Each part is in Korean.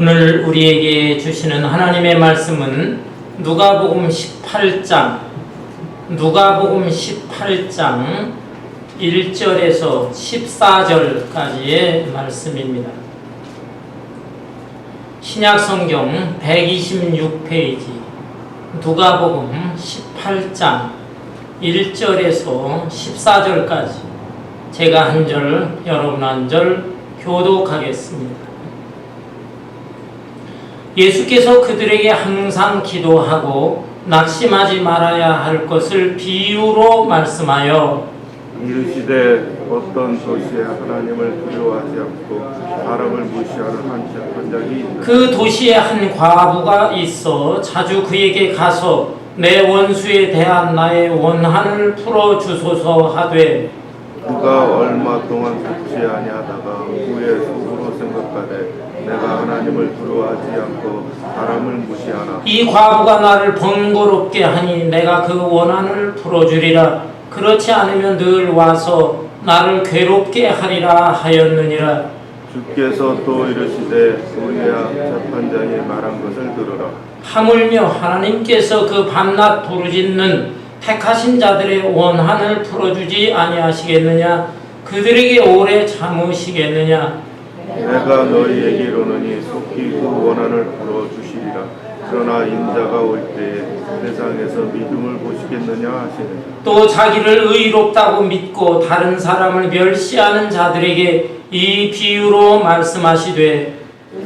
오늘 우리에게 주시는 하나님의 말씀은 누가복음 18장 1절에서 14절까지의 말씀입니다. 신약성경 126페이지 누가복음 18장 1절에서 14절까지 제가 한 절, 여러분 한 절 교독하겠습니다. 예수께서 그들에게 항상 기도하고 낙심하지 말아야 할 것을 비유로 말씀하여 이르시되 어떤 도시에 하나님을 두려워하지 않고 사람을 무시하는 한 재판장이 있는데 그 도시에 한 과부가 있어 자주 그에게 가서 내 원수에 대한 나의 원한을 풀어주소서 하되 그가 얼마 동안 듣지 아니하다가 후에 속으로 생각하되 내가 하나님을 두려워하지 않고 사람을 무시하나 이 과부가 나를 번거롭게 하니 내가 그 원한을 풀어주리라. 그렇지 않으면 늘 와서 나를 괴롭게 하리라 하였느니라. 주께서 또 이르시되 우리야 재판장이 말한 것을 들으라. 하물며 하나님께서 그 밤낮 부르짖는 택하신 자들의 원한을 풀어주지 아니하시겠느냐? 그들에게 오래 참으시겠느냐? 내가 너희에게 이르노니 속히 그 원한을 풀어주시리라. 그러나 인자가 올 때에 세상에서 믿음을 보시겠느냐 하시느니라. 또 자기를 의롭다고 믿고 다른 사람을 멸시하는 자들에게 이 비유로 말씀하시되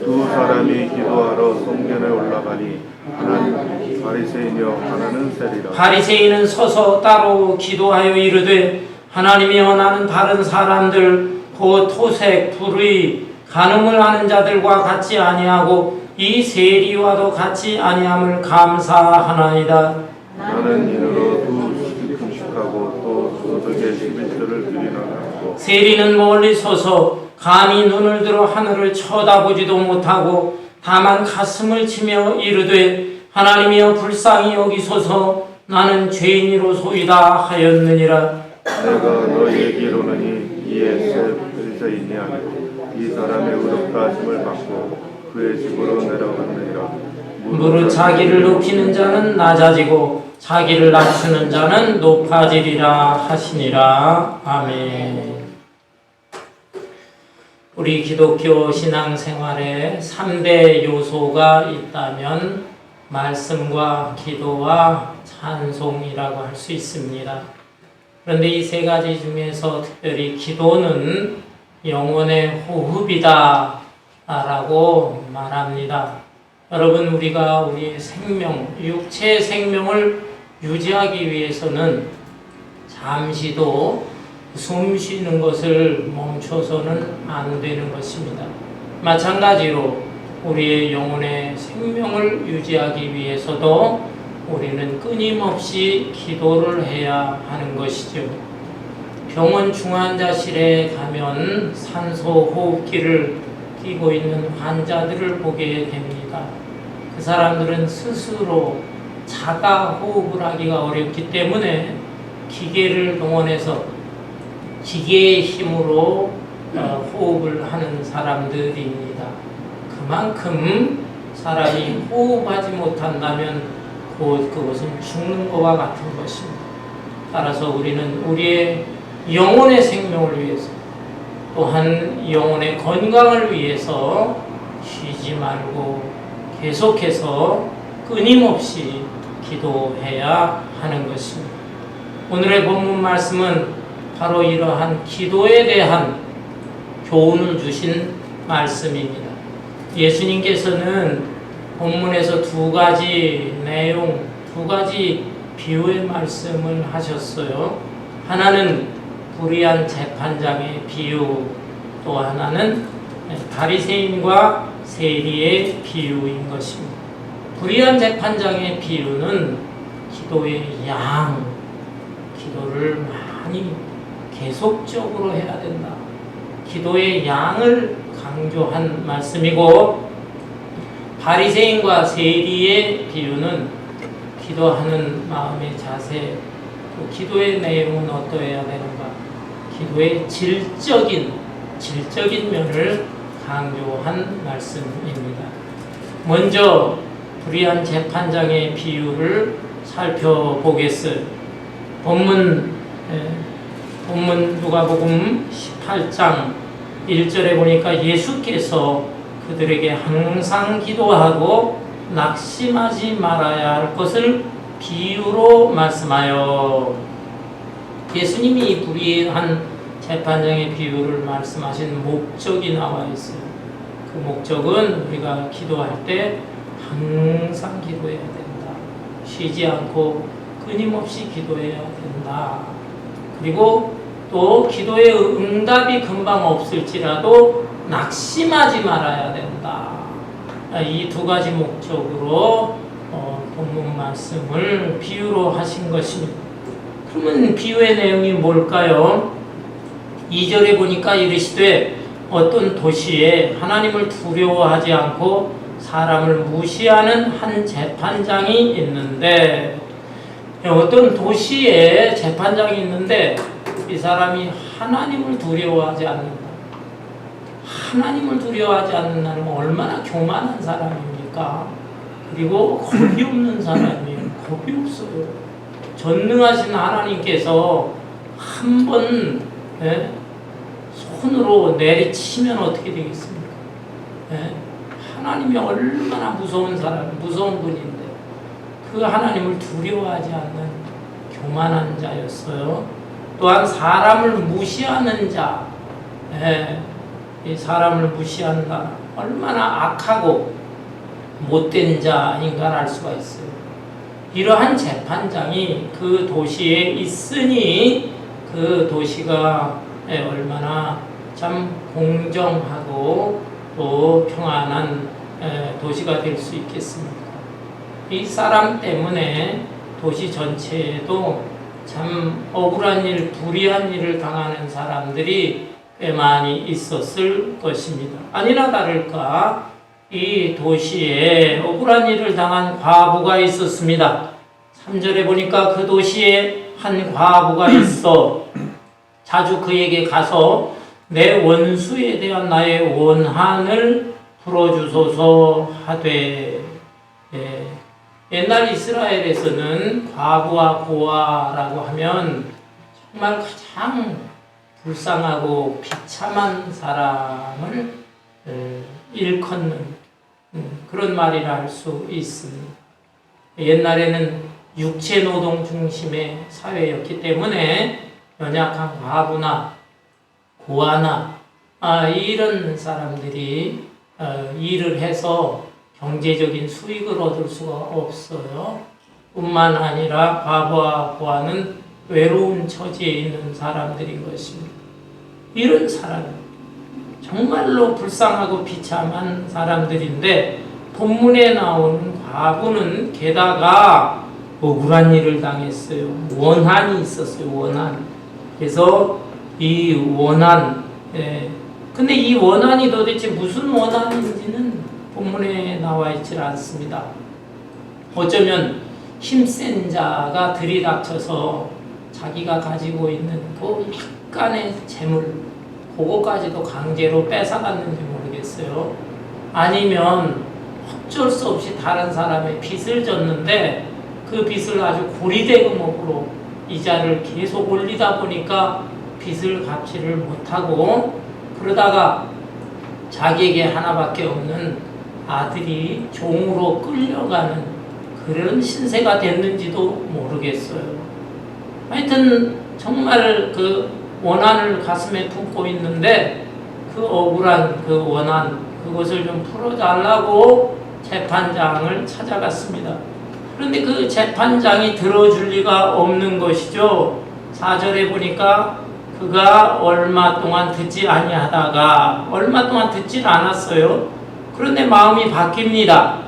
두 사람이 기도하러 성전에 올라가니 하나는 바리새인이요 하나는 세리라. 바리새인은 서서 따로 기도하여 이르되 하나님이여 나는 다른 사람들 곧 토색, 불의, 간음을 하는 자들과 같이 아니하고 이 세리와도 같이 아니함을 감사하나이다. 나는 이르러 두 금식하고 또 소득의 11조를 드리나고 세리는 멀리 서서 감히 눈을 들어 하늘을 쳐다보지도 못하고 다만 가슴을 치며 이르되 하나님이여 불쌍히 여기소서 나는 죄인이로소이다 하였느니라. 내가 너희에게 이르노니 이에 세리인이 아니고 이 사람의 의롭다 하심을 받고 그의 집으로 내려갔느니라. 무릇 자기를 높이는 자는 낮아지고 자기를 낮추는 자는 높아지리라 하시니라. 아멘. 우리 기독교 신앙생활에 3대 요소가 있다면 말씀과 기도와 찬송이라고 할 수 있습니다. 그런데 이 세 가지 중에서 특별히 기도는 영혼의 호흡이다 라고 말합니다. 여러분, 우리가 우리의 생명, 육체의 생명을 유지하기 위해서는 잠시도 숨 쉬는 것을 멈춰서는 안 되는 것입니다. 마찬가지로 우리의 영혼의 생명을 유지하기 위해서도 우리는 끊임없이 기도를 해야 하는 것이죠. 병원 중환자실에 가면 산소 호흡기를 끼고 있는 환자들을 보게 됩니다. 그 사람들은 스스로 자가 호흡을 하기가 어렵기 때문에 기계를 동원해서 기계의 힘으로 호흡을 하는 사람들입니다. 그만큼 사람이 호흡하지 못한다면 곧 그것은 죽는 것과 같은 것입니다. 따라서 우리는 우리의 영혼의 생명을 위해서 또한 영혼의 건강을 위해서 쉬지 말고 계속해서 끊임없이 기도해야 하는 것입니다. 오늘의 본문 말씀은 바로 이러한 기도에 대한 교훈을 주신 말씀입니다. 예수님께서는 본문에서 두 가지 비유의 말씀을 하셨어요. 하나는 불의한 재판장의 비유, 또 하나는 바리새인과 세리의 비유인 것입니다. 불의한 재판장의 비유는 기도의 기도를 많이 계속적으로 해야 된다. 기도의 양을 강조한 말씀이고, 바리새인과 세리의 비유는 기도하는 마음의 자세, 또 기도의 내용은 어떠해야 되는가, 기도의 질적인 면을 강조한 말씀입니다. 먼저 불의한 재판장의 비유를 살펴보겠어요. 본문 누가복음 18장 1절에 보니까 예수께서 그들에게 항상 기도하고 낙심하지 말아야 할 것을 비유로 말씀하여, 예수님이 불의한 재판장의 비유를 말씀하신 목적이 나와 있어요. 그 목적은 우리가 기도할 때 항상 기도해야 된다. 쉬지 않고 끊임없이 기도해야 된다. 그리고 또 기도의 응답이 금방 없을지라도 낙심하지 말아야 된다. 이 두 가지 목적으로 본문 말씀을 비유로 하신 것입니다. 그러면 비유의 내용이 뭘까요? 2절에 보니까 이르시되 어떤 도시에 하나님을 두려워하지 않고 사람을 무시하는 한 재판장이 있는데, 어떤 도시에 재판장이 있는데 이 사람이 하나님을 두려워하지 않는다. 하나님을 두려워하지 않는다는 건 얼마나 교만한 사람입니까? 그리고 겁이 없는 사람이에요. 겁이 없어요. 전능하신 하나님께서 한번 손으로 내리치면 어떻게 되겠습니까? 하나님이 얼마나 무서운 무서운 분인데 그 하나님을 두려워하지 않는 교만한 자였어요. 또한 사람을 무시하는 자, 이 사람을 무시한다. 얼마나 악하고 못된 자인가 알 수가 있어요. 이러한 재판장이 그 도시에 있으니 그 도시가 얼마나 참 공정하고 또 평안한 도시가 될 수 있겠습니까? 이 사람 때문에 도시 전체에도 참 억울한 일, 불의한 일을 당하는 사람들이 꽤 많이 있었을 것입니다. 아니나 다를까 이 도시에 억울한 일을 당한 과부가 있었습니다. 3절에 보니까 그 도시에 한 과부가 있어 자주 그에게 가서 내 원수에 대한 나의 원한을 풀어주소서 하되, 옛날 이스라엘에서는 과부와 고아라고 하면 정말 가장 불쌍하고 비참한 사람을 일컫는 그런 말이라 할 수 있습니다. 옛날에는 육체노동 중심의 사회였기 때문에 연약한 과부나 고아나 이런 사람들이 일을 해서 경제적인 수익을 얻을 수가 없어요. 뿐만 아니라 과부와 고아는 외로운 처지에 있는 사람들인 것입니다. 이런 사람, 정말로 불쌍하고 비참한 사람들인데 본문에 나오는 과부는 게다가 억울한 일을 당했어요. 원한이 있었어요. 원한. 그래서 이 원한, 근데 이 원한이 도대체 무슨 원한인지는 본문에 나와 있지 않습니다. 어쩌면 힘센 자가 들이닥쳐서 자기가 가지고 있는 그 약간의 재물, 그거까지도 강제로 뺏어갔는지 모르겠어요. 아니면 어쩔 수 없이 다른 사람의 빚을 졌는데 그 빚을 아주 고리대금으로 이자를 계속 올리다 보니까 빚을 갚지를 못하고, 그러다가 자기에게 하나밖에 없는 아들이 종으로 끌려가는 그런 신세가 됐는지도 모르겠어요. 하여튼 정말 그 원한을 가슴에 품고 있는데 그 억울한 그 원한, 그것을 좀 풀어달라고 재판장을 찾아갔습니다. 그런데 그 재판장이 들어줄 리가 없는 것이죠. 4절에 보니까 그가 얼마 동안 듣지 아니하다가, 얼마 동안 듣질 않았어요. 그런데 마음이 바뀝니다.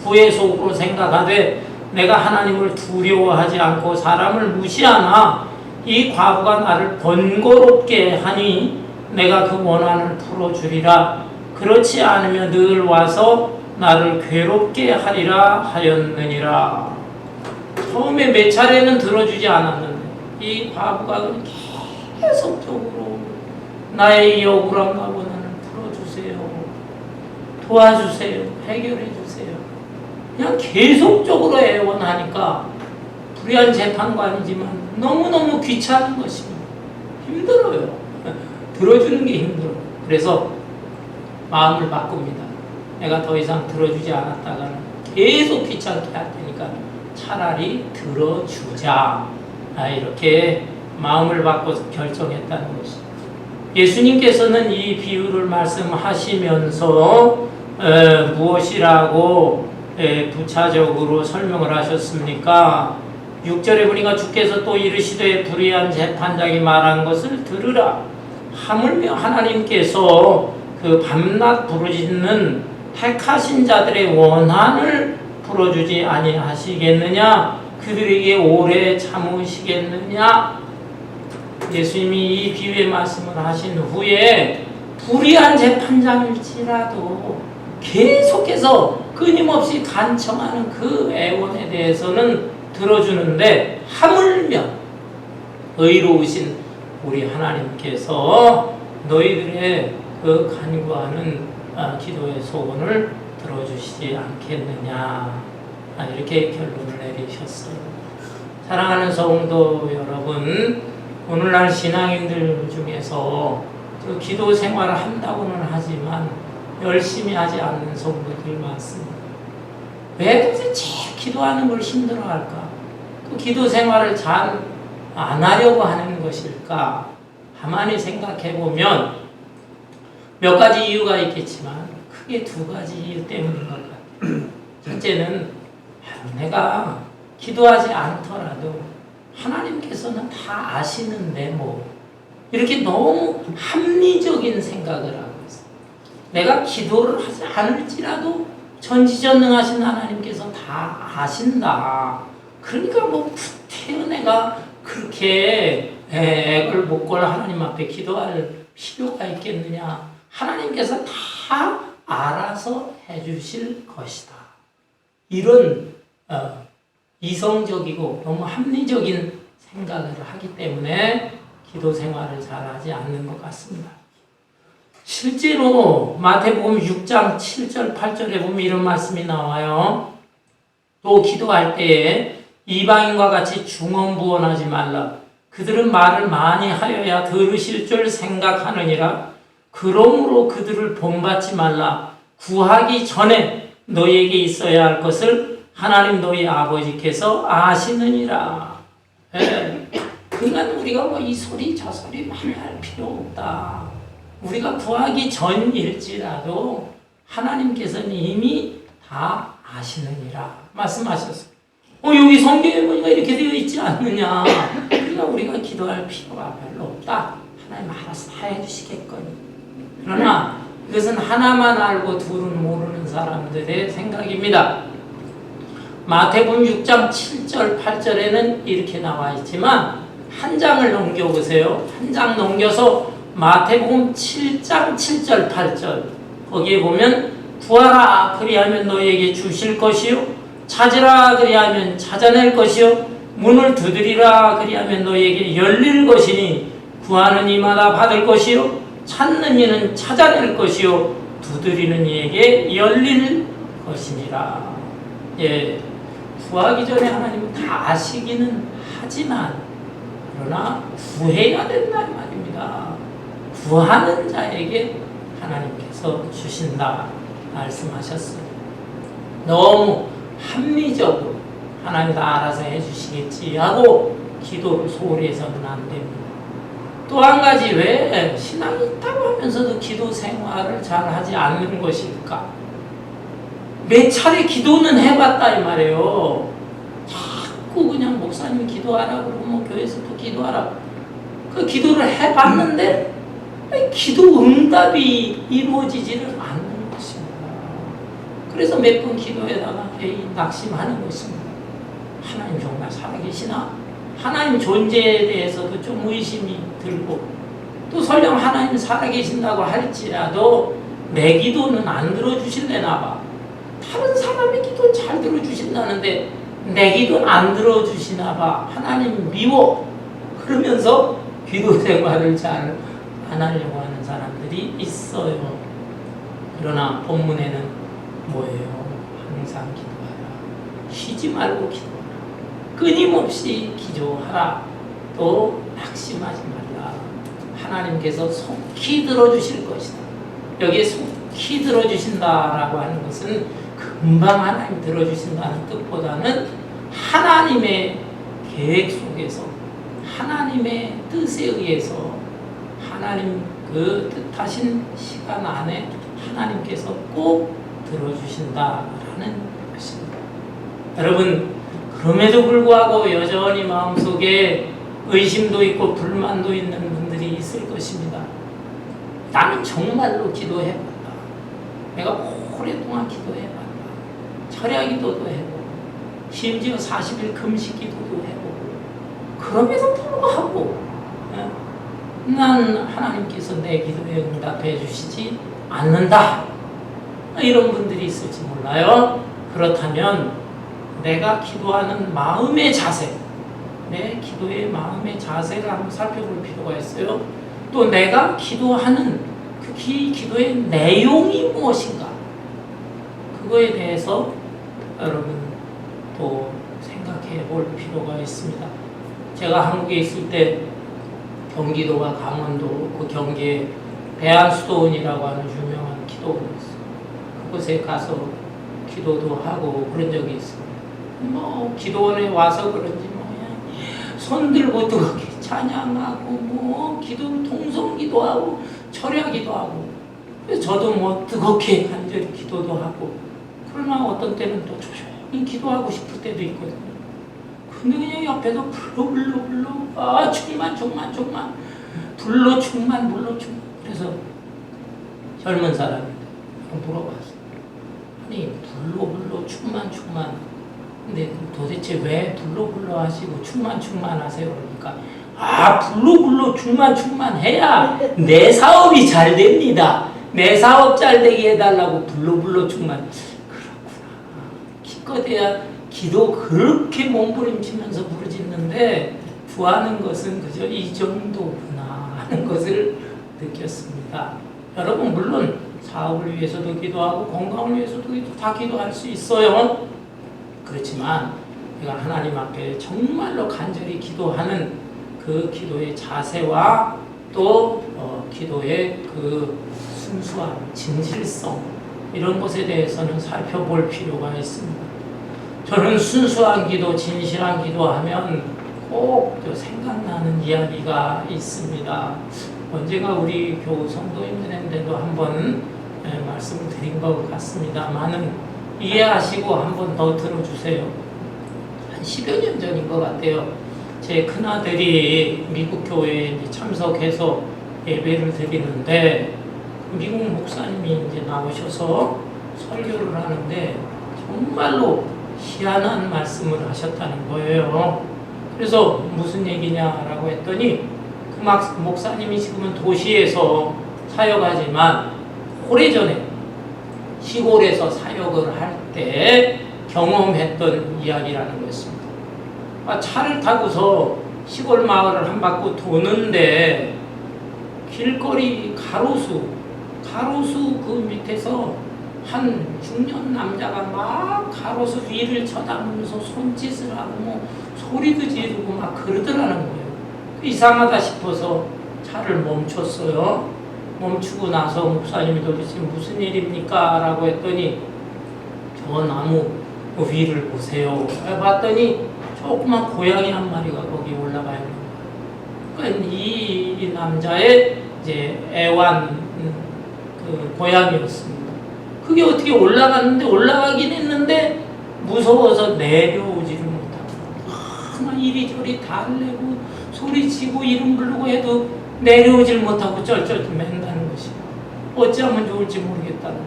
후회 속으로 생각하되 내가 하나님을 두려워하지 않고 사람을 무시하나 이 과부가 나를 번거롭게 하니 내가 그 원한을 풀어주리라. 그렇지 않으면 늘 와서 나를 괴롭게 하리라 하였느니라. 처음에 몇 차례는 들어주지 않았는데 이 과부가 계속적으로 나의 이 억울한 과부는 풀어주세요. 도와주세요. 해결해 주세요. 그냥 계속적으로 애원하니까 불의한 재판관이지만 너무너무 귀찮은 것입니다. 힘들어요. 들어주는 게 힘들어요. 그래서 마음을 바꿉니다. 내가 더 이상 들어주지 않았다가는 계속 귀찮게 할 테니까 차라리 들어주자. 이렇게 마음을 바꿔서 결정했다는 것입니다. 예수님께서는 이 비유를 말씀하시면서 무엇이라고 부차적으로 설명을 하셨습니까? 6절에 보니까 주께서 또 이르시되 불의한 재판장이 말한 것을 들으라. 하물며 하나님께서 그 밤낮 부르짖는 택하신 자들의 원한을 풀어주지 아니하시겠느냐? 그들에게 오래 참으시겠느냐? 예수님이 이 비유의 말씀을 하신 후에 불의한 재판장일지라도 계속해서 끊임없이 간청하는 그 애원에 대해서는 들어주는데, 하물며 의로우신 우리 하나님께서 너희들의 그 간구하는 기도의 소원을 들어주시지 않겠느냐, 이렇게 결론을 내리셨어요. 사랑하는 성도 여러분, 오늘날 신앙인들 중에서 그 기도 생활을 한다고는 하지만 열심히 하지 않는 성도들이 많습니다. 왜 도대체 기도하는 걸 힘들어할까? 그 기도 생활을 잘 안 하려고 하는 것일까? 가만히 생각해 보면 몇 가지 이유가 있겠지만 크게 두 가지 이유 때문인 것 같아요. 첫째는 내가 기도하지 않더라도 하나님께서는 다 아시는데 이렇게 너무 합리적인 생각을 하고 있어요. 내가 기도를 하지 않을지라도 전지전능하신 하나님께서 다 아신다. 그러니까 구태여 내가 그렇게 애걸 목걸 하나님 앞에 기도할 필요가 있겠느냐. 하나님께서 다 알아서 해주실 것이다. 이런 이성적이고 너무 합리적인 생각을 하기 때문에 기도 생활을 잘하지 않는 것 같습니다. 실제로 마태복음 6장 7절 8절에 보면 이런 말씀이 나와요. 또 기도할 때에 이방인과 같이 중언부언하지 말라. 그들은 말을 많이 하여야 들으실 줄 생각하느니라. 그러므로 그들을 본받지 말라. 구하기 전에 너희에게 있어야 할 것을 하나님 너희 아버지께서 아시느니라. 그러니까 우리가 이 소리 저 소리 많이 할 필요 없다. 우리가 구하기 전일지라도 하나님께서는 이미 다 아시느니라 말씀하셨어요. 여기 성경에 보니까 이렇게 되어 있지 않느냐. 그러니까 우리가 기도할 필요가 별로 없다. 하나님 알아서 다 해주시겠거니. 그러나 이것은 하나만 알고 둘은 모르는 사람들의 생각입니다. 마태복음 6장 7절 8절에는 이렇게 나와 있지만 한 장을 넘겨보세요. 한 장 넘겨서 마태복음 7장 7절 8절 거기에 보면 구하라 그리하면 너희에게 주실 것이요 찾으라 그리하면 찾아낼 것이요 문을 두드리라 그리하면 너희에게 열릴 것이니 구하는 이마다 받을 것이요 찾는 이는 찾아낼 것이요 두드리는 이에게 열릴 것이니라. 구하기 전에 하나님은 다 아시기는 하지만 그러나 구해야 된다 이 말입니다. 구하는 자에게 하나님께서 주신다 말씀하셨어요. 너무 합리적으로 하나님 다 알아서 해주시겠지 하고 기도를 소홀히 해서는 안 됩니다. 또 한 가지 왜 신앙이 있다고 하면서도 기도 생활을 잘 하지 않는 것일까? 몇 차례 기도는 해봤다 이 말이에요. 자꾸 그냥 목사님 기도하라 그러고 교회에서도 기도하라. 그 기도를 해봤는데 기도 응답이 이루어지지를 않는 것입니다. 그래서 몇 번 기도에다가 낙심하는 것입니다. 하나님 정말 살아계시나? 하나님 존재에 대해서도 좀 의심이 들고 또 설령 하나님 살아계신다고 할지라도 내 기도는 안 들어주실래나 봐. 다른 사람의 기도는 잘 들어주신다는데 내 기도는 안 들어주시나 봐. 하나님 미워. 그러면서 기도 생활을 잘 안 하려고 하는 사람들이 있어요. 그러나 본문에는 뭐예요? 항상 기도하라. 쉬지 말고 기도하라. 끊임없이 기도하라. 또 낙심하지 말라. 하나님께서 속히 들어주실 것이다. 여기에 속히 들어주신다라고 하는 것은 금방 하나님 들어주신다는 뜻보다는 하나님의 계획 속에서 하나님의 뜻에 의해서 하나님 그 뜻하신 시간 안에 하나님께서 꼭 들어주신다라는 것입니다. 여러분, 그럼에도 불구하고 여전히 마음속에 의심도 있고 불만도 있는 분들이 있을 것입니다. 나는 정말로 기도해봤다. 내가 오랫동안 기도해봤다. 철야기도도 해보고 심지어 40일 금식기도도 해보고 그럼에도 불구하고 난 하나님께서 내 기도에 응답해 주시지 않는다. 이런 분들이 있을지 몰라요. 그렇다면 내가 기도하는 마음의 자세, 내 기도의 마음의 자세를 한번 살펴볼 필요가 있어요. 또 내가 기도하는 그 기도의 내용이 무엇인가, 그거에 대해서 여러분 또 생각해 볼 필요가 있습니다. 제가 한국에 있을 때 경기도와 강원도 그 경기에 대한수도원이라고 하는 유명한 기도원이 있어요. 그곳에 가서 기도도 하고 그런 적이 있습니다. 뭐 기도원에 와서 그런지 뭐 그냥 손 들고 뜨겁게 찬양하고 뭐 기도 통성기도하고 철야기도하고, 그래서 저도 뭐 뜨겁게 간절히 기도도 하고, 그러나 어떤 때는 또 조용히 기도하고 싶을 때도 있거든요. 근데 그냥 옆에서 불러 아 충만 불러 충만. 그래서 젊은 사람인데 물어봤어요. 아니 불러 충만 근데 도대체 왜 불러 하시고 충만 하세요? 그러니까 아 불러 충만 해야 내 사업이 잘 됩니다. 내 사업 잘 되게 해달라고 불러 충만. 그렇구나. 기껏해야 기도 그렇게 몸부림치면서 부르짖는데 구하는 것은 그저 이 정도구나 하는 것을 느꼈습니다. 여러분 물론 사업을 위해서도 기도하고 건강을 위해서도 다 기도할 수 있어요. 그렇지만 우리가 하나님 앞에 정말로 간절히 기도하는 그 기도의 자세와 또 기도의 그 순수함, 진실성, 이런 것에 대해서는 살펴볼 필요가 있습니다. 저는 순수한 기도, 진실한 기도하면 꼭 생각나는 이야기가 있습니다. 언젠가 우리 교우 성도님들한테도 한번 말씀을 드린 것 같습니다만은 이해하시고 한번 더 들어주세요. 한 10여 년 전인 것 같아요. 제 큰아들이 미국 교회에 참석해서 예배를 드리는데 미국 목사님이 이제 나오셔서 설교를 하는데 정말로 희한한 말씀을 하셨다는 거예요. 그래서 무슨 얘기냐라고 했더니 그 목사님이 지금은 도시에서 사역하지만 오래전에 시골에서 사역을 할 때 경험했던 이야기라는 거였습니다. 차를 타고서 시골 마을을 한 바퀴 도는데 길거리 가로수 그 밑에서 한 중년 남자가 막 가로수 위를 쳐다보면서 손짓을 하고 뭐 소리도 지르고 막 그러더라는 거예요. 이상하다 싶어서 차를 멈췄어요. 멈추고 나서 목사님이 도대체 무슨 일입니까? 라고 했더니 저 나무 위를 보세요. 봤더니 조그만 고양이 한 마리가 거기 올라가 있는 거예요. 그러니까 이 남자의 이제 애완 그 고양이였습니다. 그게 어떻게 올라가긴 했는데 무서워서 내려오지를 못하고 막 이리저리 달래고 소리치고 이름 부르고 해도 내려오질 못하고 쩔쩔 맨다는 것이 어찌하면 좋을지 모르겠다는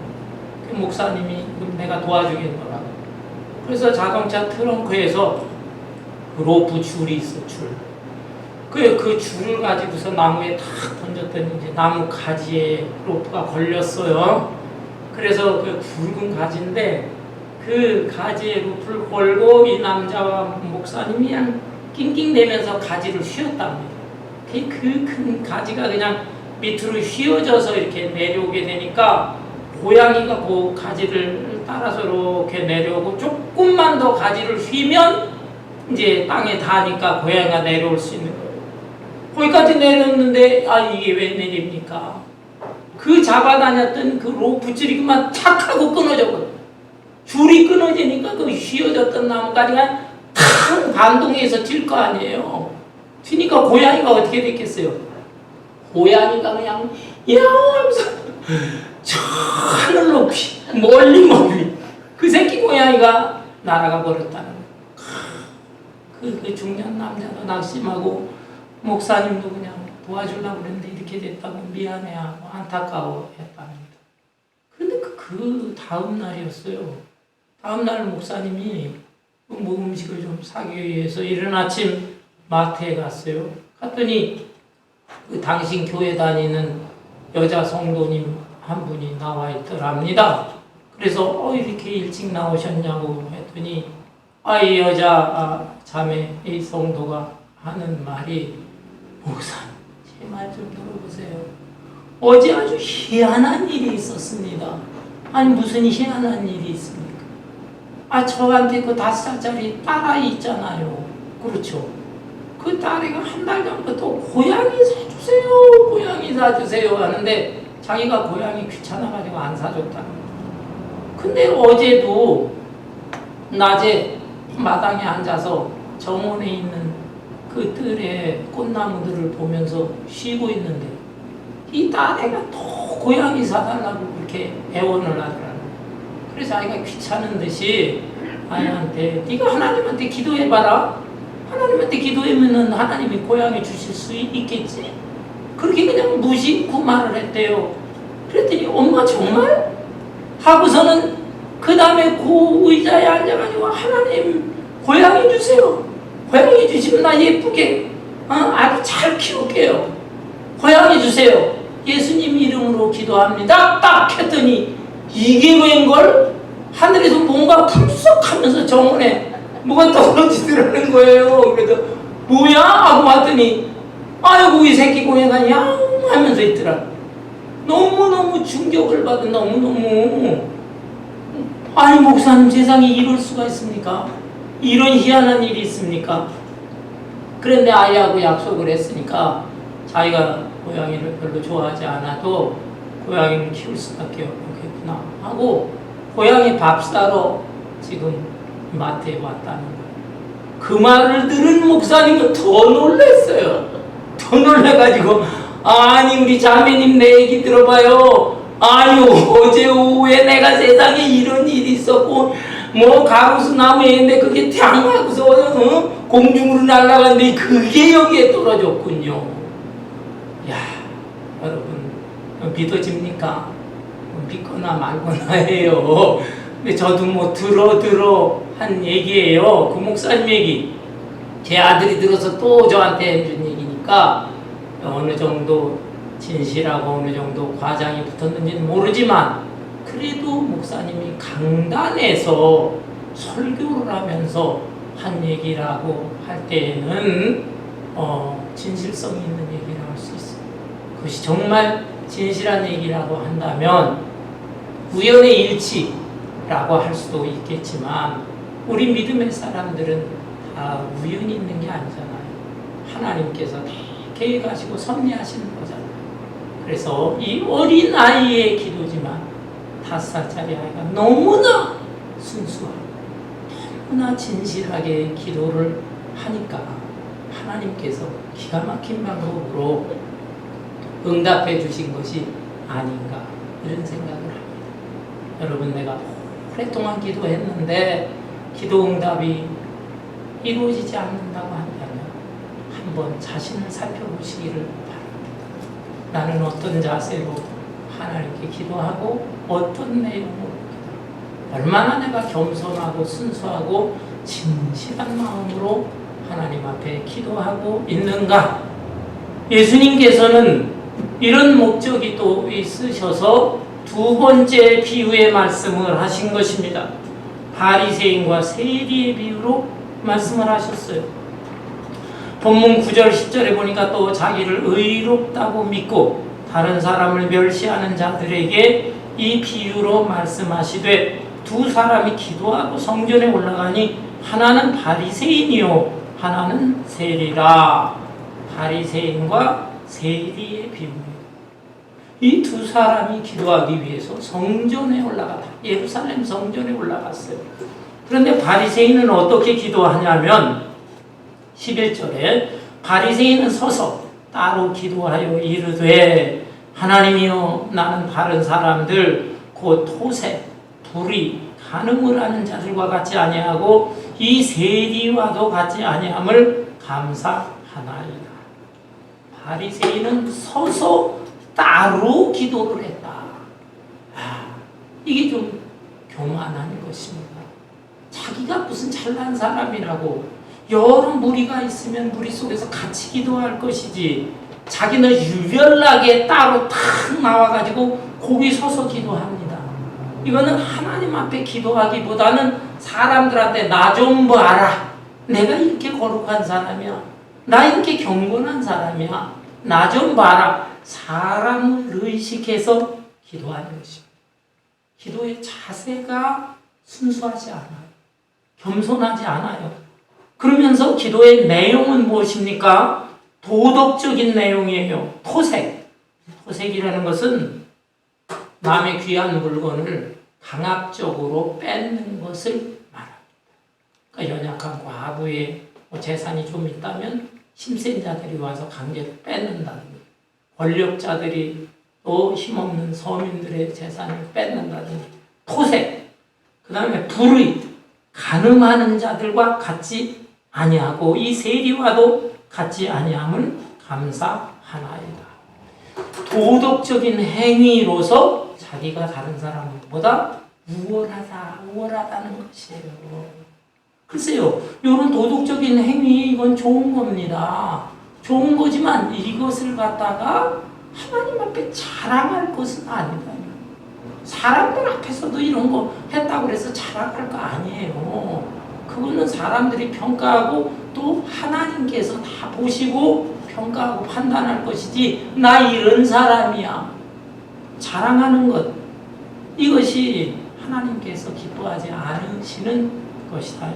그 목사님이 내가 도와주겠노라고. 그래서 자동차 트렁크에서 로프 줄이 있어, 줄. 그 줄을 가지고서 나무에 탁 던졌더니 이제 나무 가지에 로프가 걸렸어요. 그래서 그 굵은 가지인데 그 가지에 로프를 걸고 이 남자와 목사님이 그냥 낑낑대면서 가지를 휘었답니다. 그 큰 가지가 그냥 밑으로 휘어져서 이렇게 내려오게 되니까 고양이가 그 가지를 따라서 이렇게 내려오고 조금만 더 가지를 휘면 이제 땅에 닿으니까 고양이가 내려올 수 있는 거예요. 거기까지 내렸는데 이게 왜 내립니까? 그 잡아다녔던 그 로프 줄이 그만 탁 하고 끊어져 버려. 줄이 끊어지니까 그 휘어졌던 나뭇가지가 탁 반동해서 튈 거 아니에요. 튀니까 고양이가 어떻게 됐겠어요? 고양이가 그냥 야옹하면서 저 하늘 높이 멀리 그 새끼 고양이가 날아가 버렸다는 거예요. 그 중년 남자도 낙심하고 목사님도 그냥 도와주려고 그랬는데 이렇게 됐다고 미안해하고 안타까워했답니다. 그런데 그 다음 날이었어요. 다음 날 목사님이 뭐 음식을 좀 사기 위해서 이른 아침 마트에 갔어요. 갔더니 그 당신 교회 다니는 여자 성도님 한 분이 나와 있더랍니다. 그래서 이렇게 일찍 나오셨냐고 했더니 이 여자 자매 이 성도가 하는 말이 목사님 제 말 좀 들어보세요. 어제 아주 희한한 일이 있었습니다. 아니 무슨 희한한 일이 있습니까? 저한테 그 5살짜리 딸아이 있잖아요. 그렇죠. 그 딸애가 한 달 전부터 고양이 사주세요. 고양이 사주세요 하는데 자기가 고양이 귀찮아가지고 안 사줬다는 거예요. 근데 어제도 낮에 마당에 앉아서 정원에 있는 그 뜰에 꽃나무들을 보면서 쉬고 있는데 이 딸애가 또 고양이 사달라고 그렇게 애원을 하더라고요. 그래서 자기가 귀찮은 듯이 아이한테 네가 하나님한테 기도해봐라. 하나님한테 기도하면은 하나님이 고양이 주실 수 있겠지? 그렇게 그냥 무심코 말을 했대요. 그랬더니 엄마 정말? 하고서는 그 다음에 그 의자에 앉아가지고 하나님 고양이 주세요. 고양이 주시면 나 예쁘게 아주 잘 키울게요. 고양이 주세요. 예수님 이름으로 기도합니다. 딱 했더니 이게 웬걸? 하늘에서 뭔가 푸석하면서 정원에 뭐가 떨어지더라는 거예요. 그래서 뭐야? 하고 봤더니 아이고 이 새끼 고양이가 양 하면서 있더라. 너무너무 충격을 받은 너무너무 아니 목사님 세상에 이럴 수가 있습니까? 이런 희한한 일이 있습니까? 그런데 아이하고 약속을 했으니까 자기가 고양이를 별로 좋아하지 않아도 고양이를 키울 수밖에 없겠구나 하고 고양이 밥 사러 지금 마트에 왔다는 거예요. 그 말을 들은 목사님은 더 놀랐어요. 더 놀라가지고 아니 우리 자매님 내 얘기 들어봐요. 아니 어제 오후에 내가 세상에 이런 일이 있었고 뭐 가로수 나무에 그게 탕하고서 공중으로 날아갔는데 그게 여기에 떨어졌군요. 야 여러분 믿어집니까? 믿거나 말거나 해요. 근데 저도 뭐 들어 한 얘기예요. 그 목사님 얘기. 제 아들이 들어서 또 저한테 해준 얘기니까 어느 정도 진실하고 어느 정도 과장이 붙었는지는 모르지만 그래도 목사님이 강단에서 설교를 하면서 한 얘기라고 할 때에는 진실성이 있는 얘기를 할 수 있어요. 그것이 정말 진실한 얘기라고 한다면 우연의 일치라고 할 수도 있겠지만 우리 믿음의 사람들은 다 우연히 있는 게 아니잖아요. 하나님께서 다 계획하시고 섭리하시는 거잖아요. 그래서 이 어린 아이의 기도지만 5살짜리 아이가 너무나 순수하고 너무나 진실하게 기도를 하니까 하나님께서 기가 막힌 방법으로 응답해 주신 것이 아닌가 이런 생각을 합니다. 여러분 내가 오랫동안 기도했는데 기도 응답이 이루어지지 않는다고 한다면 한번 자신을 살펴보시기를 바랍니다. 나는 어떤 자세로 하나님께 기도하고 어떤 내용으로 기도하고 얼마나 내가 겸손하고 순수하고 진실한 마음으로 하나님 앞에 기도하고 있는가. 예수님께서는 이런 목적이 또 있으셔서 두 번째 비유의 말씀을 하신 것입니다. 바리새인과 세리의 비유로 말씀을 하셨어요. 본문 9절 10절에 보니까 또 자기를 의롭다고 믿고 다른 사람을 멸시하는 자들에게 이 비유로 말씀하시되 두 사람이 기도하고 성전에 올라가니 하나는 바리새인이요 하나는 세리라. 바리새인과 세리의 비유입니다. 이 두 사람이 기도하기 위해서 성전에 올라갔다. 예루살렘 성전에 올라갔어요. 그런데 바리새인은 어떻게 기도하냐면 11절에 바리새인은 서서 따로 기도하여 이르되 하나님이여 나는 다른 사람들 곧 토색, 불의, 간음을 하는 자들과 같이 아니하고 이 세리와도 같이 아니함을 감사하나이다. 바리새인은 서서 따로 기도를 했다. 이게 좀 교만한 것입니다. 자기가 무슨 잘난 사람이라고 여러 무리가 있으면 무리 속에서 같이 기도할 것이지 자기는 유별나게 따로 탁 나와가지고 거기 서서 기도합니다. 이거는 하나님 앞에 기도하기보다는 사람들한테 나 좀 봐라. 내가 이렇게 거룩한 사람이야. 나 이렇게 경건한 사람이야. 나 좀 봐라. 사람을 의식해서 기도하는 것입니다. 기도의 자세가 순수하지 않아요. 겸손하지 않아요. 그러면서 기도의 내용은 무엇입니까? 도덕적인 내용이에요. 토색. 토색이라는 것은 남의 귀한 물건을 강압적으로 뺏는 것을 말합니다. 그러니까 연약한 과부의 재산이 좀 있다면 힘센 자들이 와서 강제로 뺏는다든지 권력자들이 또 힘없는 서민들의 재산을 뺏는다든지 토색, 그 다음에 불의, 간음하는 자들과 같이 아니하고 이 세리와도 같이 아니함을 감사하나이다. 도덕적인 행위로서 자기가 다른 사람보다 우월하다는 것이에요. 글쎄요, 이런 도덕적인 행위 이건 좋은 겁니다. 좋은 거지만 이것을 갖다가 하나님 앞에 자랑할 것은 아니다. 사람들 앞에서도 이런 거 했다고 해서 자랑할 거 아니에요. 그거는 사람들이 평가하고 또 하나님께서 다 보시고 평가하고 판단할 것이지 나 이런 사람이야 자랑하는 것, 이것이 하나님께서 기뻐하지 않으시는 것이다.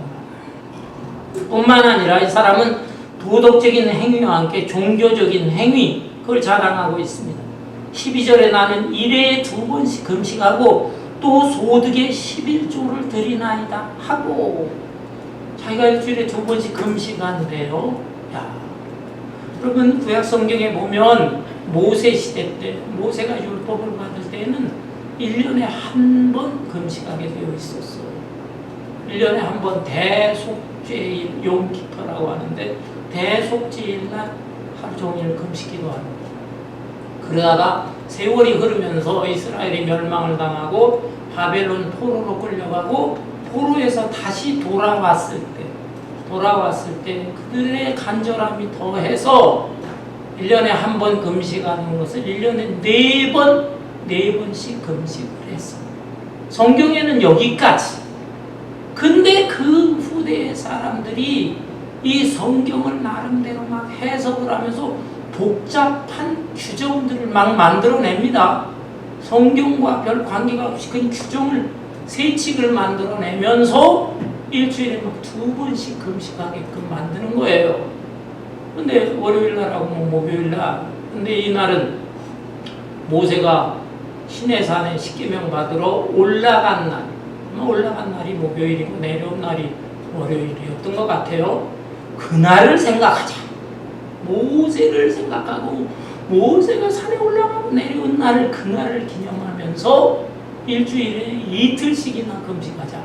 뿐만 아니라 이 사람은 도덕적인 행위와 함께 종교적인 행위, 그걸 자랑하고 있습니다. 12절에 나는 일회에 2번씩 금식하고 또 소득의 11조를 드리나이다 하고, 자기가 일주일에 2번씩 금식한대요. 여러분 구약 성경에 보면 모세 시대 때, 모세가 율법을 받을 때는 1년에 한 번 금식하게 되어 있었어요. 1년에 한 번 대속죄일 욤키퍼라고 하는데 대속죄일 날 하루 종일 금식기도 합니다. 그러다가 세월이 흐르면서 이스라엘이 멸망을 당하고 바벨론 포로로 끌려가고 포로에서 다시 돌아왔을 때 그들의 간절함이 더해서 1년에 한 번 금식하는 것을 1년에 4번씩 금식을 했어요. 성경에는 여기까지. 근데 그 후대의 사람들이 이 성경을 나름대로 막 해석을 하면서 복잡한 규정들을 막 만들어냅니다. 성경과 별 관계가 없이 그냥 규정을, 세칙을 만들어내면서 일주일에 막 2번씩 금식하게끔 만드는 거예요. 근데 월요일날하고 목요일날, 근데 이날은 모세가 시내산에 십계명 받으러 올라간 날이 목요일이고 내려온 날이 월요일이었던 것 같아요. 그날을 생각하자. 모세를 생각하고 모세가 산에 올라가고 내려온 날을, 그날을 기념하면서 일주일에 이틀씩이나 금식하자.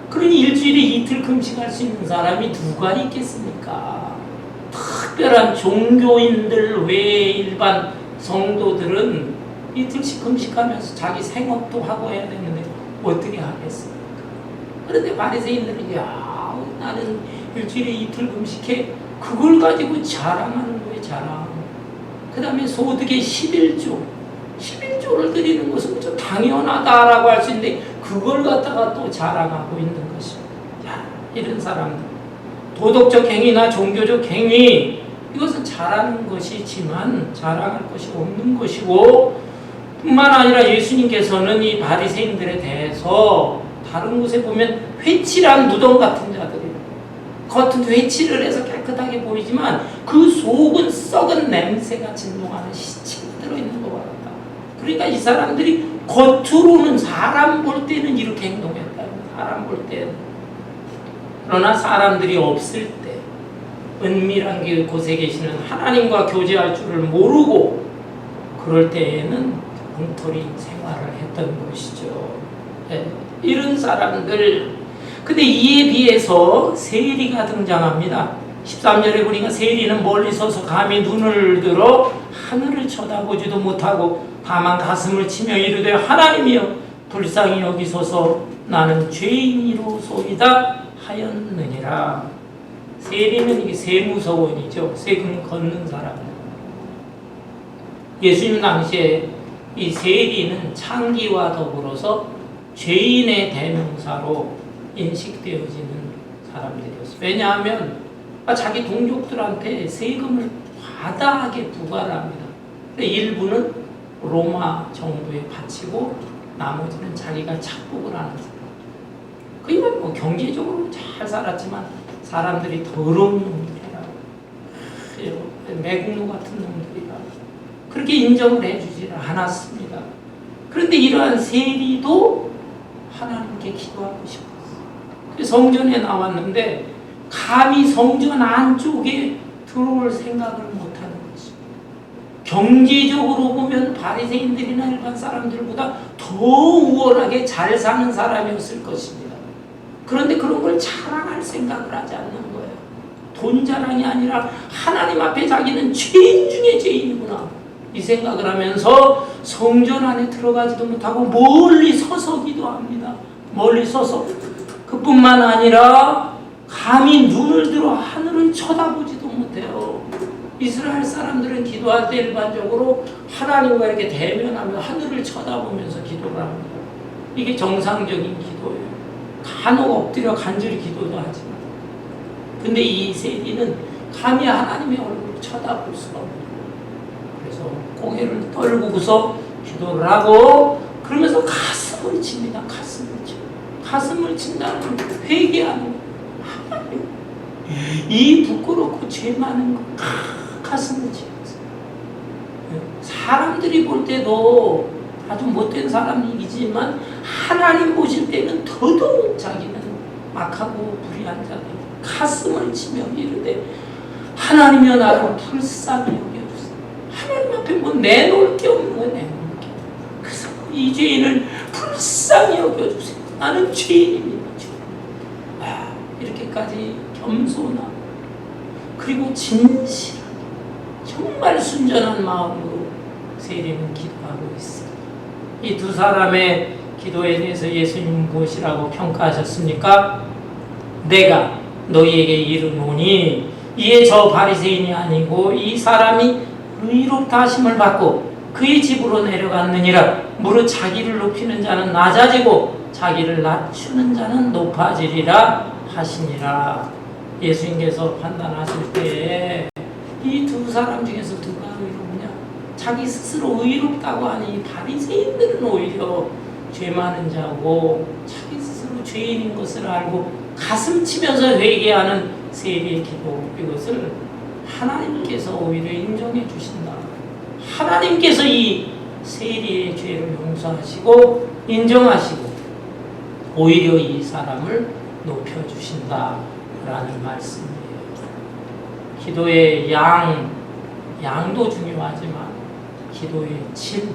그러니 일주일에 이틀 금식할 수 있는 사람이 누가 있겠습니까? 특별한 종교인들 외에 일반 성도들은 이틀씩 금식하면서 자기 생업도 하고 해야 되는데 어떻게 하겠습니까? 그런데 바리새인들은 나는 일주일에 이틀 금식해, 그걸 가지고 자랑하는 거예요. 자랑. 그 다음에 소득의 11조를 드리는 것은 좀 당연하다라고 할 수 있는데 그걸 갖다가 또 자랑하고 있는 것입니다. 이런 사람들, 도덕적 행위나 종교적 행위, 이것은 잘하는 것이지만 자랑할 것이 없는 것이고, 뿐만 아니라 예수님께서는 이 바리새인들에 대해서 다른 곳에 보면 회칠한 무덤 같은 자들이 겉은 회칠을 해서 깨끗하게 보이지만 그 속은 썩은 냄새가 진동하는 시체가 들어있는 것 같다. 그러니까 이 사람들이 겉으로는 사람 볼 때는 이렇게 행동했다. 사람 볼 때는. 그러나 사람들이 없을 때 은밀한 곳에 계시는 하나님과 교제할 줄을 모르고 그럴 때에는 엉터리 생활을 했던 것이죠. 네. 이런 사람들. 근데 이에 비해서 세리가 등장합니다. 13절에 보니까 세리는 멀리 서서 감히 눈을 들어 하늘을 쳐다보지도 못하고 다만 가슴을 치며 이르되 하나님이여 불쌍히 여기소서 나는 죄인이로소이다 하였느니라. 세리는 이게 세무서원이죠. 세금 걷는 사람입니다. 예수님 당시에 이 세리는 창기와 더불어서 죄인의 대명사로 인식되어지는 사람들이었어요. 왜냐하면 자기 동족들한테 세금을 과다하게 부과를 합니다. 근데 일부는 로마 정부에 바치고 나머지는 자기가 착복을 하는 사람. 그러니까 뭐 경제적으로 잘 살았지만 사람들이 더러운 놈들이라, 매국노 같은 놈들이라 그렇게 인정을 해주지 않았습니다. 그런데 이러한 세리도 하나님께 기도하고 싶었어요. 성전에 나왔는데 감히 성전 안쪽에 들어올 생각을 못하는 것입니다. 경제적으로 보면 바리새인들이나 일반 사람들보다 더 우월하게 잘 사는 사람이었을 것입니다. 그런데 그런 걸 자랑할 생각을 하지 않는 거예요. 돈 자랑이 아니라 하나님 앞에 자기는 죄인 중에 죄인이구나 이 생각을 하면서 성전 안에 들어가지도 못하고 멀리 서서 기도합니다. 멀리 서서. 그뿐만 아니라 감히 눈을 들어 하늘을 쳐다보지도 못해요. 이스라엘 사람들은 기도할 때 일반적으로 하나님과 이렇게 대면하며 하늘을 쳐다보면서 기도를 합니다. 이게 정상적인 기도예요. 간혹 엎드려 간절히 기도도 하지만. 근데 이 세리는 감히 하나님의 얼굴을 쳐다볼 수가 없어요. 그래서 고개를 떨구고서 기도를 하고 그러면서 가슴을 칩니다. 가슴을 친다는 회개하는 하나님 이 부끄럽고 죄 많은 거 가슴을 치면서 사람들이 볼 때도 아주 못된 사람이지만 하나님 보실 때는 더더욱 자기는 악하고 불의한 자들 가슴을 치며 이르되 하나님이여 나를 불쌍히 여겨주세요. 하나님 앞에 뭐 내놓을 게 없는 거예요. 내놓을 게. 그래서 이 죄인을 불쌍히 여겨주세요. 나는 죄인입니다. 이렇게까지 겸손하고 그리고 진실하게 정말 순전한 마음으로 세리는 기도하고 있습니다. 이 두 사람의 기도에 대해서 예수님 무엇이라고 평가하셨습니까? 내가 너희에게 이르노니 이에 저 바리새인이 아니고 이 사람이 의롭다 하심을 받고 그의 집으로 내려갔느니라. 무릇 자기를 높이는 자는 낮아지고 자기를 낮추는 자는 높아지리라 하시니라. 예수님께서 판단하실 때에 이 두 사람 중에서 누가 의롭냐? 자기 스스로 의롭다고 하는 이 바리새인들은 오히려 죄 많은 자고 자기 스스로 죄인인 것을 알고 가슴 치면서 회개하는 세리의 기도, 이것을 하나님께서 오히려 인정해 주신다. 하나님께서 이 세리의 죄를 용서하시고 인정하시고 오히려 이 사람을 높여주신다라는 말씀이에요. 기도의 양도 중요하지만 기도의 질,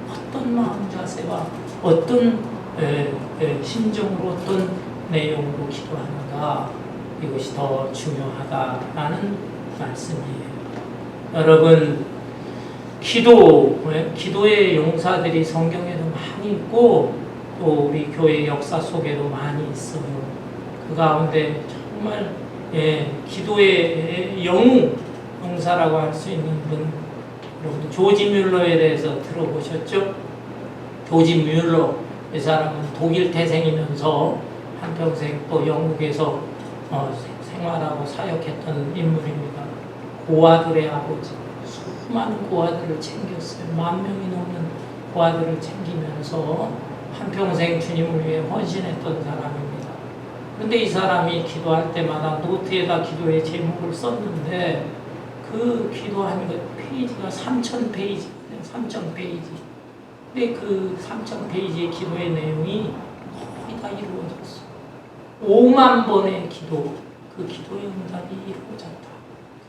어떤 마음 자세와 어떤 심정으로 어떤 내용으로 기도하는가, 이것이 더 중요하다라는 말씀이에요. 여러분, 기도의 용사들이 성경에도 많이 있고 또 우리 교회 역사 속에도 많이 있어요. 그 가운데 정말 기도의 용사라고 할 수 있는 분, 여러분 조지 뮬러에 대해서 들어보셨죠? 조지 뮬러, 이 사람은 독일 태생이면서 한평생 또 영국에서 생활하고 사역했던 인물입니다. 고아들의 아버지, 수많은 고아들을 챙겼어요. 10,000명이 넘는 그 아들을 챙기면서 한평생 주님을 위해 헌신했던 사람입니다. 그런데 이 사람이 기도할 때마다 노트에다 기도의 제목을 썼는데 그 기도한 그 페이지가 3,000페이지거든요. 3,000페이지. 근데 그 3,000페이지의 기도의 내용이 거의 다 이루어졌어. 5만 번의 기도, 그 기도의 응답이 이루어졌다.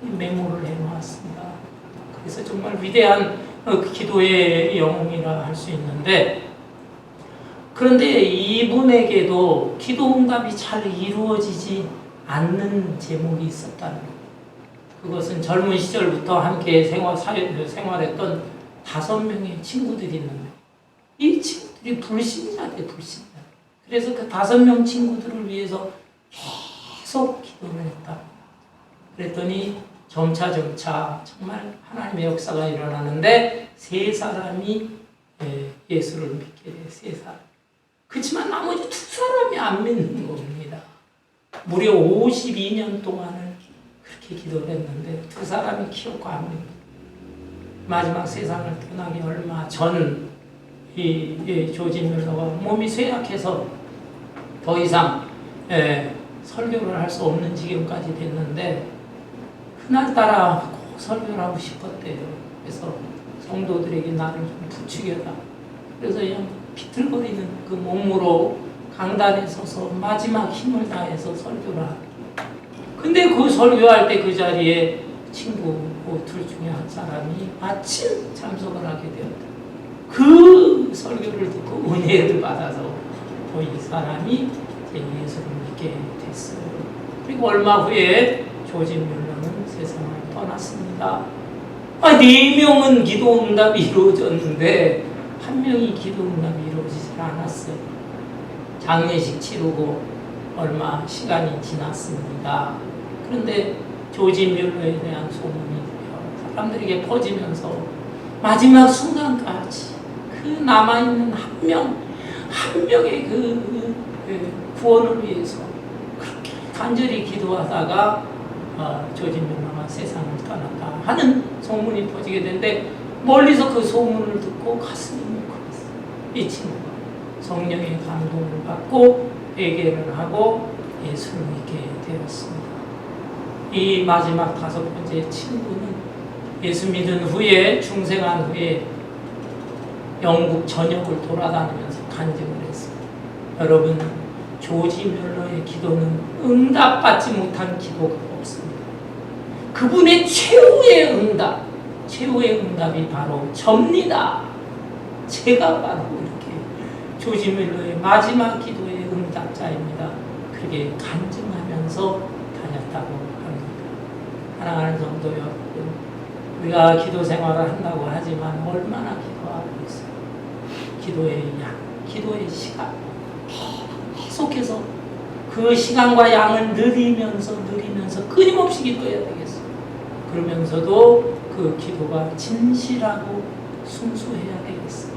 그 메모를 해놓았습니다. 그래서 정말 위대한 그 기도의 영웅이라 할 수 있는데, 그런데 이분에게도 기도 응답이 잘 이루어지지 않는 제목이 있었다는 것. 그것은 젊은 시절부터 함께 생활했던 5명의 친구들이 있는데, 이 친구들이 불신자대, 불신자. 그래서 그 5명 친구들을 위해서 계속 기도를 했다. 그랬더니 점차 정말 하나님의 역사가 일어나는데 3사람이 예수를 믿게 돼. 3사람. 그렇지만 나머지 2사람이 안 믿는 겁니다. 무려 52년 동안을 그렇게 기도를 했는데 2사람이 기억도 안 믿고 마지막 세상을 떠나기 얼마 전 조지 뮬러가 몸이 쇠약해서 더 이상 설교를 할 수 없는 지경까지 됐는데 그날따라 꼭 설교를 하고 싶었대요. 그래서 성도들에게 나를 좀 부추겨라. 그래서 그냥 비틀거리는 그 몸으로 강단에 서서 마지막 힘을 다해서 설교를 하고, 근데 그 설교할 때 그 자리에 친구 둘 중에 한 사람이 마침 참석을 하게 되었다. 그 설교를 듣고 은혜를 받아서 또 이 사람이 예수를 믿게 됐어요. 그리고 얼마 후에 조지 뮬러는 세상을 떠났습니다. 4명은 기도 응답이 이루어졌는데 1명이 기도 응답이 이루어지지 않았어요. 장례식 치르고 얼마 시간이 지났습니다. 그런데 조지 뮬러에 대한 소문이 사람들에게 퍼지면서 마지막 순간까지 그 남아있는 한 명의 그 구원을 위해서 그렇게 간절히 기도하다가 조지 뮬러가 세상을 떠났다 하는 소문이 퍼지게 되는데, 멀리서 그 소문을 듣고 가슴이 뭉클했어요. 이 친구가 성령의 감동을 받고 회개를 하고 예수를 믿게 되었습니다. 이 마지막 5번째 친구는 예수 믿은 후에, 중생한 후에 영국 전역을 돌아다니면서 간증을 했습니다. 여러분, 조지 뮬러의 기도는 응답받지 못한 기도가 없습니다. 그분의 최후의 응답이 바로 접니다. 제가 바로 이렇게 조지 뮬러의 마지막 기도의 응답자입니다. 그렇게 간증하면서 다녔다고 합니다. 사랑하는 성도 여러분, 우리가 기도 생활을 한다고 하지만 얼마나 기도하고 있어요. 기도의 양, 기도의 시간, 계속해서 그 시간과 양을 늘리면서 끊임없이 기도해야 되겠어요. 그러면서도 그 기도가 진실하고 순수해야 되겠어요.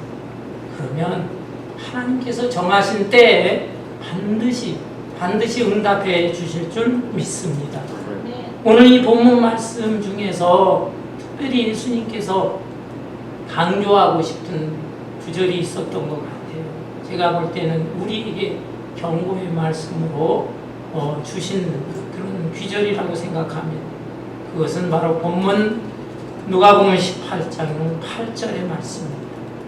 그러면 하나님께서 정하신 때에 반드시 응답해 주실 줄 믿습니다. 오늘 이 본문 말씀 중에서 특별히 예수님께서 강조하고 싶은 구절이 있었던 것 같아요. 제가 볼 때는 우리에게 경고의 말씀으로 주신 그런 귀절이라고 생각합니다. 그것은 바로 본문 누가복음 18장 8절의 말씀입니다.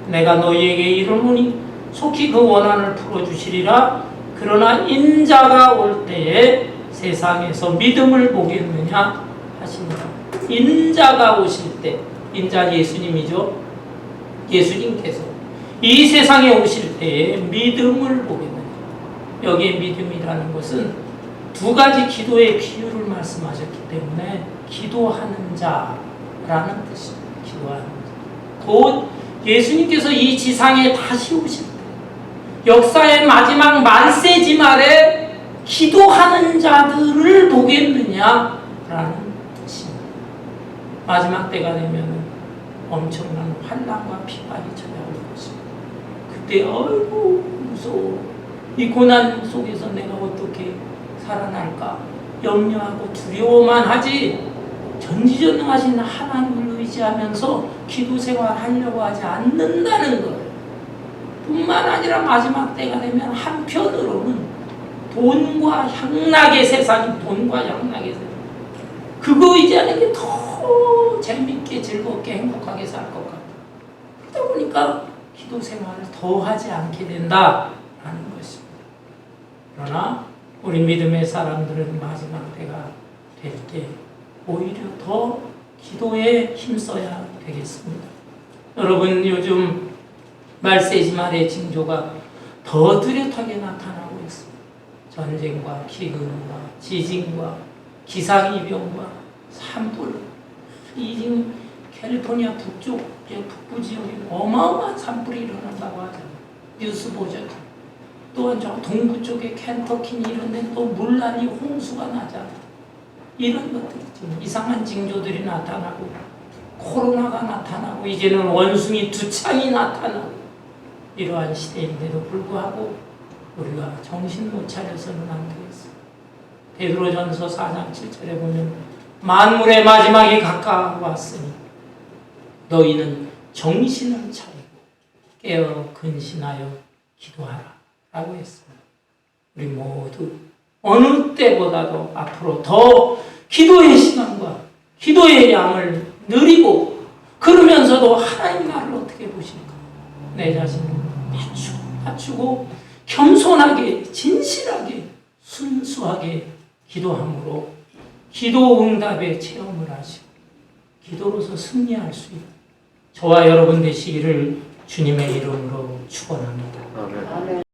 내가 너희에게 이르노니 속히 그 원한을 풀어주시리라. 그러나 인자가 올 때에 세상에서 믿음을 보겠느냐 하십니다. 인자가 오실 때, 인자 예수님이죠. 예수님께서 이 세상에 오실 때에 믿음을 보겠느냐. 여기에 믿음이라는 것은 2가지 기도의 비유를 말씀하셨기 때문에 기도하는 자라는 뜻입니다. 기도하는 자. 곧 예수님께서 이 지상에 다시 오실 때, 역사의 마지막 만세지 말에 기도하는 자들을 보겠느냐라는 뜻입니다. 마지막 때가 되면 엄청난 환난과 핍박이 찾아올 것입니다. 그때 어이구 무서워. 이 고난 속에서 내가 어떻게 살아날까 염려하고 두려워만 하지, 전지전능하신 하나님을 의지하면서 기도 생활하려고 하지 않는다는 거예요. 뿐만 아니라 마지막 때가 되면 한편으로는 돈과 향락의 세상이 돈과 향락의 세상. 그거 의지하는 게 더 재밌게 즐겁게 행복하게 살 것 같아. 그러다 보니까 기도 생활을 더 하지 않게 된다라는 것입니다. 그러나 우리 믿음의 사람들은 마지막 때가 될 때 오히려 더 기도에 힘써야 되겠습니다. 여러분, 요즘 말세지 말의 징조가 더 뚜렷하게 나타나고 있습니다. 전쟁과 기근과 지진과 기상이변과 산불. 이 지금 캘리포니아 북쪽, 북부 지역에 어마어마한 산불이 일어난다고 하잖아요. 뉴스 보죠. 또한 저 동부 쪽에 켄터키 이런 데 또 물난리 홍수가 나잖아요. 이런 것들이 좀 이상한 징조들이 나타나고 코로나가 나타나고 이제는 원숭이 두창이 나타나고 이러한 시대인데도 불구하고 우리가 정신 못 차려서는 안 되겠어요. 베드로전서 4장 7절에 보면 만물의 마지막이 가까웠으니 너희는 정신을 차리고 깨어 근신하여 기도하라 라고 했습니다. 우리 모두 어느 때보다도 앞으로 더 기도의 시간과 기도의 양을 누리고 그러면서도 하나님 나를 어떻게 보실까? 내 자신을 낮추고 겸손하게 진실하게 순수하게 기도함으로 기도 응답의 체험을 하시고 기도로서 승리할 수 있는 저와 여러분 되시기를 주님의 이름으로 축원합니다. 아멘.